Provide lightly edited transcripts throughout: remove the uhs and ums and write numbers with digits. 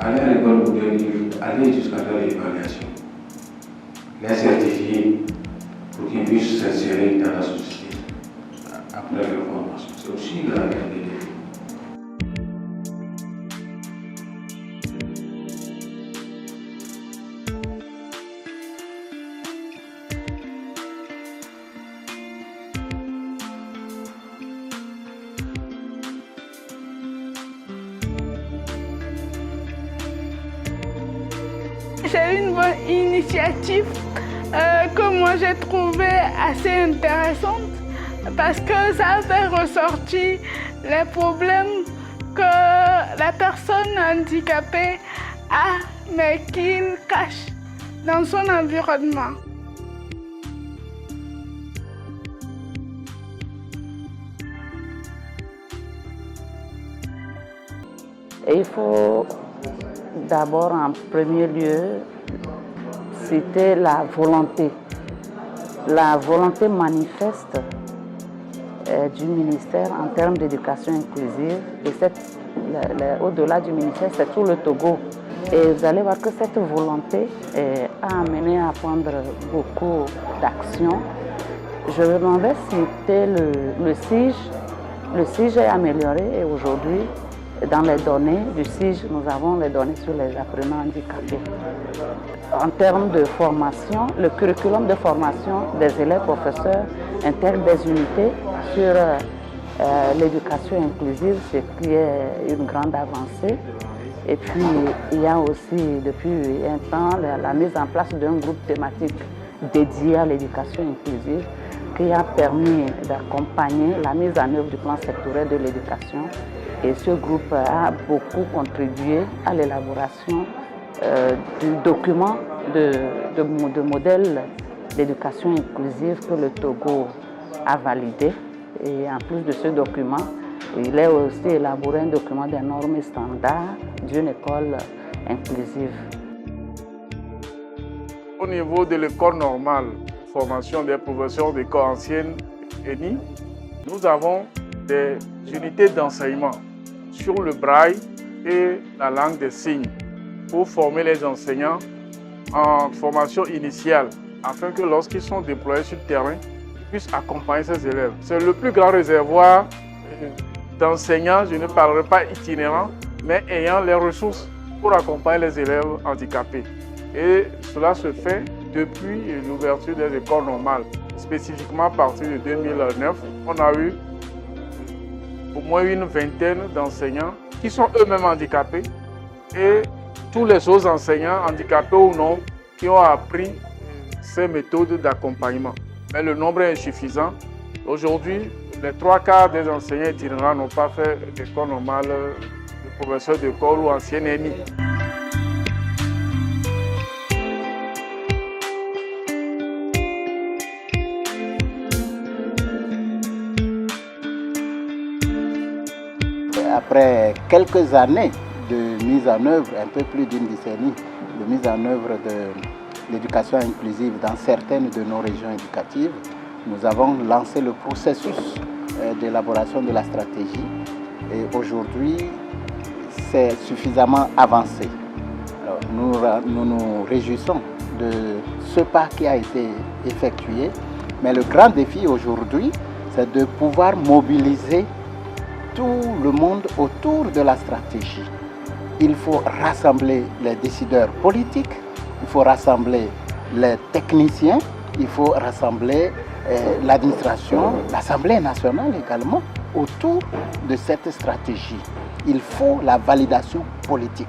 aller à l'école pour aller jusqu'à faire l'évaluation, les certifier pour qu'ils puissent s'insérer dans la société après leur formation. C'est aussi la réalité. C'est une bonne initiative que moi j'ai trouvée assez intéressante parce que ça fait ressortir les problèmes que la personne handicapée a mais qu'il cache dans son environnement. Et il faut d'abord, en premier lieu, citer la volonté manifeste du ministère en termes d'éducation inclusive. Et au-delà du ministère, c'est tout le Togo. Et vous allez voir que cette volonté a amené à prendre beaucoup d'actions. Je vais citer le SIG. Le SIG est amélioré et aujourd'hui, dans les données du SIG, nous avons les données sur les apprenants handicapés. En termes de formation, le curriculum de formation des élèves professeurs intègre des unités sur l'éducation inclusive, ce qui est une grande avancée. Et puis, il y a aussi, depuis un temps, la mise en place d'un groupe thématique dédié à l'éducation inclusive qui a permis d'accompagner la mise en œuvre du plan sectoriel de l'éducation. Et ce groupe a beaucoup contribué à l'élaboration du document de modèle d'éducation inclusive que le Togo a validé. Et en plus de ce document, il a aussi élaboré un document des normes et standards d'une école inclusive. Au niveau de l'école normale, formation des professeurs d'école ancienne ENI, nous avons des unités d'enseignement sur le braille et la langue des signes pour former les enseignants en formation initiale afin que lorsqu'ils sont déployés sur le terrain, ils puissent accompagner ces élèves. C'est le plus grand réservoir d'enseignants, je ne parlerai pas itinérants, mais ayant les ressources pour accompagner les élèves handicapés. Et cela se fait depuis l'ouverture des écoles normales. Spécifiquement à partir de 2009, on a eu au moins une vingtaine d'enseignants qui sont eux-mêmes handicapés et tous les autres enseignants, handicapés ou non, qui ont appris ces méthodes d'accompagnement. Mais le nombre est insuffisant. Aujourd'hui, les 3/4 des enseignants itinérants n'ont pas fait l'école normale de professeur d'école ou ancienne ENI. Après quelques années de mise en œuvre, un peu plus d'une décennie, de mise en œuvre de l'éducation inclusive dans certaines de nos régions éducatives, nous avons lancé le processus d'élaboration de la stratégie et aujourd'hui, c'est suffisamment avancé. Alors, nous nous réjouissons de ce pas qui a été effectué, mais le grand défi aujourd'hui, c'est de pouvoir mobiliser tout le monde autour de la stratégie. Il faut rassembler les décideurs politiques, il faut rassembler les techniciens, il faut rassembler l'administration, l'Assemblée nationale également, autour de cette stratégie. Il faut la validation politique.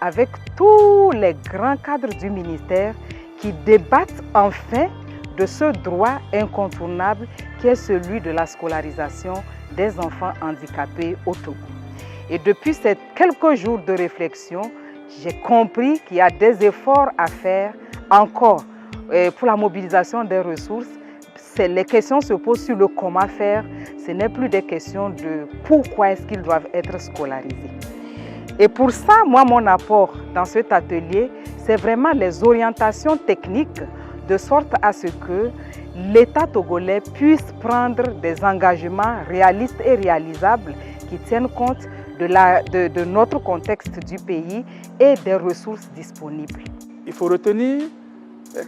Avec tous les grands cadres du ministère qui débattent enfin de ce droit incontournable qui est celui de la scolarisation des enfants handicapés au Togo. Et depuis ces quelques jours de réflexion, j'ai compris qu'il y a des efforts à faire encore pour la mobilisation des ressources. Les questions se posent sur le comment faire. Ce n'est plus des questions de pourquoi est-ce qu'ils doivent être scolarisés. Et pour ça, moi, mon apport dans cet atelier, c'est vraiment les orientations techniques de sorte à ce que l'État togolais puisse prendre des engagements réalistes et réalisables qui tiennent compte de notre contexte du pays et des ressources disponibles. Il faut retenir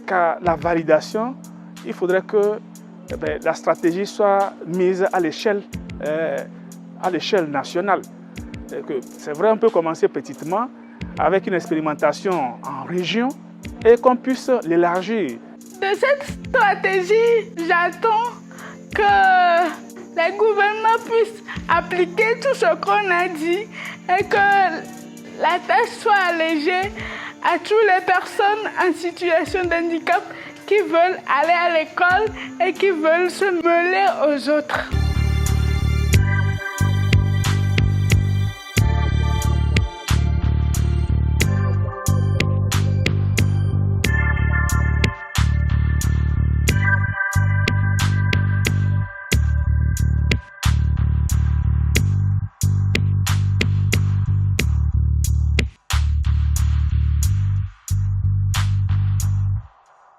qu'à la validation, il faudrait que la stratégie soit mise à l'échelle nationale. C'est vrai, on peut commencer petitement avec une expérimentation en région et qu'on puisse l'élargir. De cette stratégie, j'attends que les gouvernements puissent appliquer tout ce qu'on a dit et que la tâche soit allégée à toutes les personnes en situation de handicap qui veulent aller à l'école et qui veulent se mêler aux autres.